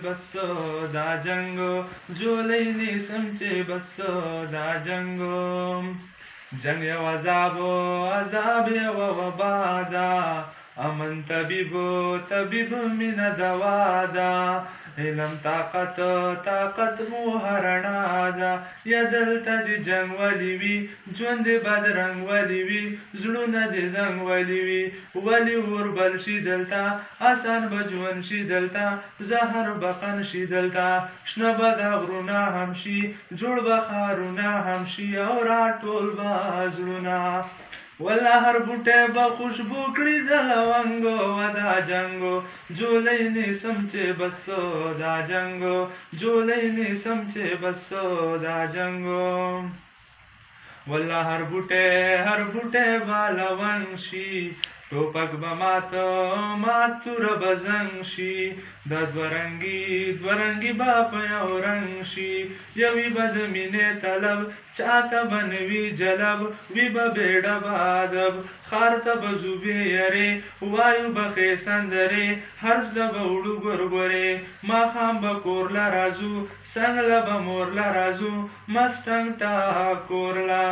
बसो دا جنگو جولۍ نیسم چې بسو دا جنگو جنگ یو عذاب یو وبا ده امن طبیب مینه دوا ده علم طاقت مو هرنا ده یا دلته د جنگ ولی وي ژوند د بدرنګ ولی وي زړونه د زنګ ولی وي ولی وربل شي دلته آسان به ژوند شي دلته زهر بقن شي دلته شنه به د غرونه هم شي جوړ به ښارونه هم شي او راټول به زړونه والله هر بوټی به خوشبو کړي د لونګو و دا جنګو جولۍ نیسم چې بسو دا جنګو جولۍ نیسم چې بسو دا جنګو والله هر بوټی به لونګ شي ټوپک به مات توره به زنګ شي دا دوه رنګي به په یو رنګ شي یوی به د مینې طلب چاته به نه وي جلب وي به بیډه به ادب ښار ته به ځو بې یرې وایو به ښې سندرې هر زړه به وړو ګورګورې ماښام به کور له راځو څنګ له به مور له راځو مستنګ ټاکور له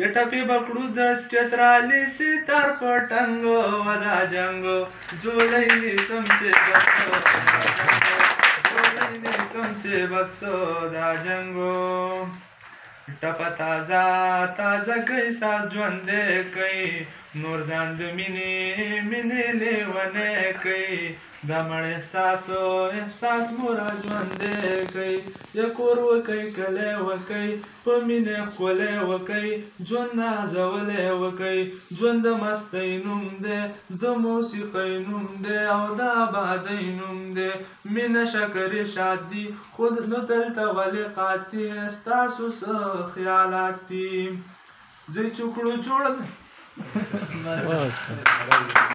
یا ټپې به کړو د چترالي ستر په ټنګو و دا جنګو جولۍ نیسم چې بسو دا جنګو ټپه تازه کوي ساز ژوندی کوي نور ځان د مینې لیونی کوي دا مړ احساس مو را ژوندی کوي یا کور وکئ کلی وکئ په مینې ښکلی وکئ ژوند نازولی وکئ ژوند د مستۍ نوم دی د موسیقۍ نوم دی او د ابادۍ نوم دی مینه شکرې شادي خو نو دلته ولې قاتي ستاسو څه خیالات دي ځئ چې کړو جوړ